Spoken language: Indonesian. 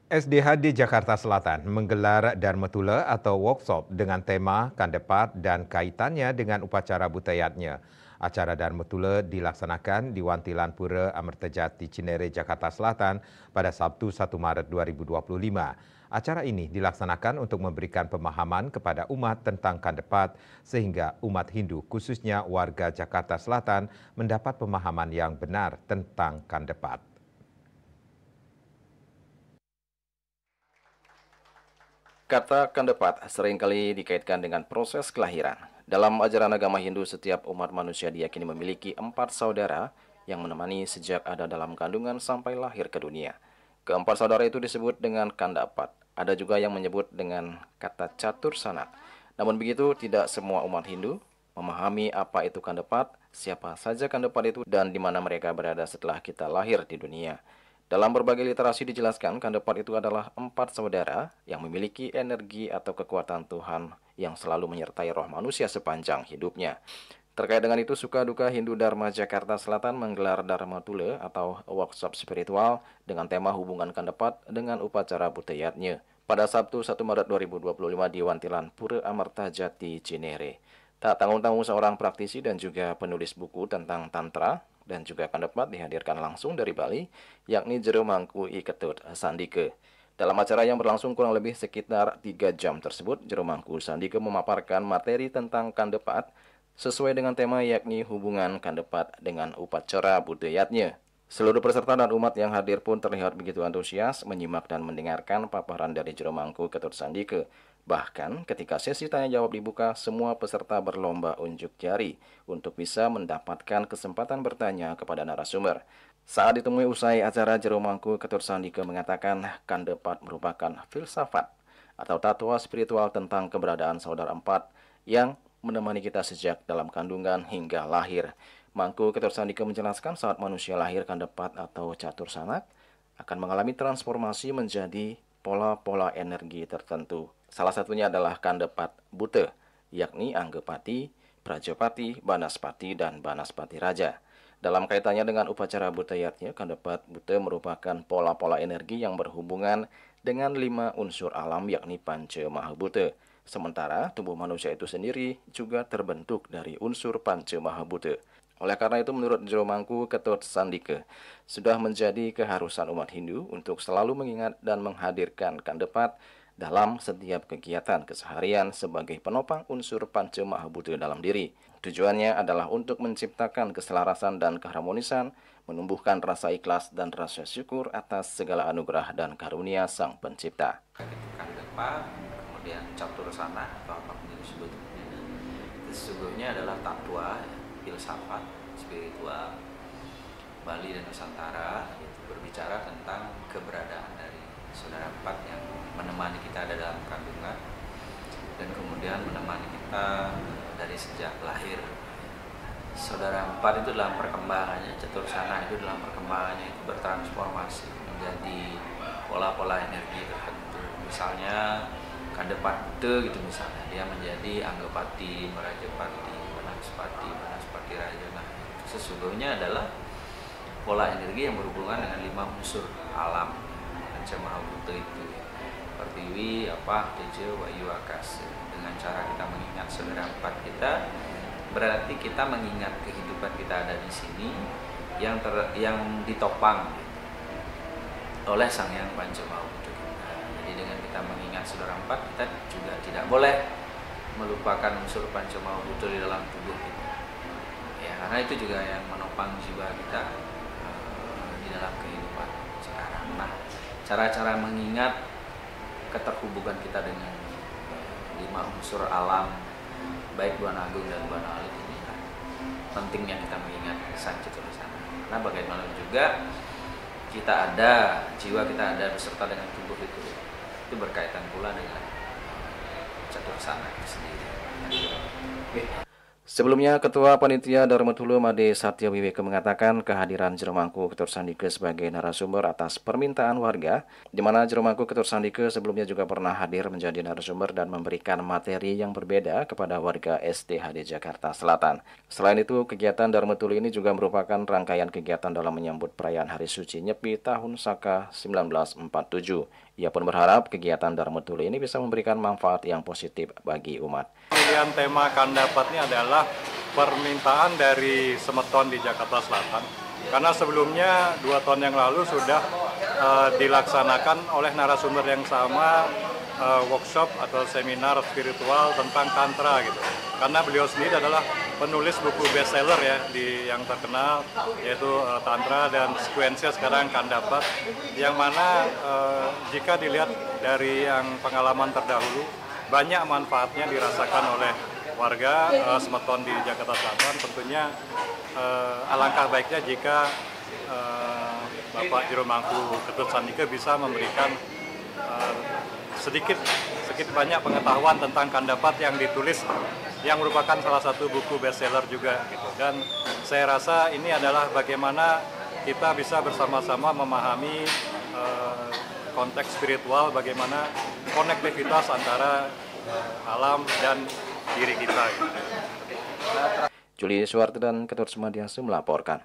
SDHD Jakarta Selatan menggelar Dharmatula atau workshop dengan tema Kandepat dan kaitannya dengan upacara Butayatnya. Acara Dharmatula dilaksanakan di Wantilan Pura Amertajati Cinere, Jakarta Selatan pada Sabtu 1 Maret 2025. Acara ini dilaksanakan untuk memberikan pemahaman kepada umat tentang Kandepat sehingga umat Hindu khususnya warga Jakarta Selatan mendapat pemahaman yang benar tentang Kandepat. Kata kandepat seringkali dikaitkan dengan proses kelahiran. Dalam ajaran agama Hindu, setiap umat manusia diyakini memiliki 4 saudara yang menemani sejak ada dalam kandungan sampai lahir ke dunia. Keempat saudara itu disebut dengan kandapat. Ada juga yang menyebut dengan kata catur sanak. Namun begitu, tidak semua umat Hindu memahami apa itu kandepat, siapa saja kandepat itu, dan di mana mereka berada setelah kita lahir di dunia. Dalam berbagai literasi dijelaskan, kandepat itu adalah 4 saudara yang memiliki energi atau kekuatan Tuhan yang selalu menyertai roh manusia sepanjang hidupnya. Terkait dengan itu, Suka Duka Hindu Dharma Jakarta Selatan menggelar Dharmatula atau workshop spiritual dengan tema hubungan kandepat dengan upacara Butayatnya pada Sabtu 1 Maret 2025 di Wantilan Pura Amertajati Cinere. Tak tanggung-tanggung, seorang praktisi dan juga penulis buku tentang Tantra dan juga kandepat dihadirkan langsung dari Bali, yakni Jero Mangku I Ketut Sandike. Dalam acara yang berlangsung kurang lebih sekitar 3 jam tersebut, Jero Mangku Sandike memaparkan materi tentang kandepat sesuai dengan tema, yakni hubungan kandepat dengan upacara Butayatnya. Seluruh peserta dan umat yang hadir pun terlihat begitu antusias menyimak dan mendengarkan paparan dari Jero Mangku Ketut Sandike. Bahkan ketika sesi tanya-jawab dibuka, semua peserta berlomba unjuk jari untuk bisa mendapatkan kesempatan bertanya kepada narasumber. Saat ditemui usai acara, Jero Mangku Ketut Sandike mengatakan kandepat merupakan filsafat atau tatwa spiritual tentang keberadaan saudara 4 yang menemani kita sejak dalam kandungan hingga lahir. Mangku Ketut Sandike menjelaskan saat manusia lahir, kandepat atau catur sanak akan mengalami transformasi menjadi pola-pola energi tertentu. Salah satunya adalah kandepat Buta, yakni Anggepati, Prajapati, Banaspati, dan Banaspati Raja. Dalam kaitannya dengan upacara Butayatnya, kandepat Buta merupakan pola-pola energi yang berhubungan dengan 5 unsur alam, yakni Panca Mahabhuta. Sementara tubuh manusia itu sendiri juga terbentuk dari unsur Panca Mahabhuta. Oleh karena itu, menurut Jero Mangku Ketut Sandike, sudah menjadi keharusan umat Hindu untuk selalu mengingat dan menghadirkan kandepat dalam setiap kegiatan keseharian sebagai penopang unsur Panca Mahabhuta dalam diri. Tujuannya adalah untuk menciptakan keselarasan dan keharmonisan, menumbuhkan rasa ikhlas dan rasa syukur atas segala anugerah dan karunia Sang Pencipta. Kandepat, kemudian catur sanak atau apapun yang disebut, itu sesungguhnya adalah tatwa, filsafat spiritual Bali dan Nusantara, itu berbicara tentang keberadaan dari saudara 4 yang menemani kita ada dalam kandungan dan kemudian menemani kita dari sejak lahir. Saudara 4 itu dalam perkembangannya, catur sanak itu dalam perkembangannya itu bertransformasi menjadi pola-pola energi tertentu. Misalnya kandepat Buta gitu, misalnya dia menjadi Anggepati, Prajapati, Banaspati Raja. Nah, sesungguhnya adalah pola energi yang berhubungan dengan 5 unsur alam Panca Mahabhuta itu, Pertiwi, Tejo, Wayu, Akasa. Dengan cara kita mengingat saudara 4 kita, berarti kita mengingat kehidupan kita ada di sini yang ditopang oleh Sang Hyang Panca Mahabhuta kita. Jadi dengan kita mengingat saudara 4, kita juga tidak boleh melupakan unsur Panca Mahabhuta di dalam tubuh kita. Ya, karena itu juga yang menopang jiwa kita di dalam kehidupan sekarang. Nah, cara-cara mengingat keterhubungan kita dengan 5 unsur alam, baik Buana Agung dan Buana Alit ini, pentingnya kita mengingat Sang Catur Sanak. Karena bagaimanapun juga kita ada, jiwa kita ada beserta dengan tubuh itu berkaitan pula dengan Catur Sanak itu sendiri. Sebelumnya, Ketua Panitia Darmatula Made Satya Wiweke mengatakan kehadiran Jero Mangku Ketur Sandike sebagai narasumber atas permintaan warga, di mana Jero Mangku Ketur Sandike sebelumnya juga pernah hadir menjadi narasumber dan memberikan materi yang berbeda kepada warga SDHD Jakarta Selatan. Selain itu, kegiatan Darmatula ini juga merupakan rangkaian kegiatan dalam menyambut perayaan Hari Suci Nyepi Tahun Saka 1947. Ia pun berharap kegiatan Darmatula ini bisa memberikan manfaat yang positif bagi umat. Pilihan tema Kandapat ini adalah permintaan dari Semeton di Jakarta Selatan. Karena sebelumnya 2 tahun yang lalu sudah dilaksanakan oleh narasumber yang sama workshop atau seminar spiritual tentang Tantra gitu. Karena beliau sendiri adalah penulis buku bestseller ya yang terkenal yaitu Tantra dan sekuensinya sekarang Kandapat, yang mana jika dilihat dari yang pengalaman terdahulu banyak manfaatnya dirasakan oleh warga Semeton di Jakarta Selatan. Tentunya alangkah baiknya jika Bapak Jero Mangku Ketut Sandike bisa memberikan sedikit banyak pengetahuan tentang Kandapat yang ditulis, yang merupakan salah satu buku bestseller juga gitu. Dan saya rasa ini adalah bagaimana kita bisa bersama-sama memahami konteks spiritual, bagaimana konektivitas antara alam dan diri kita. Juli Suwarto dan Ketut Sumadiasu melaporkan.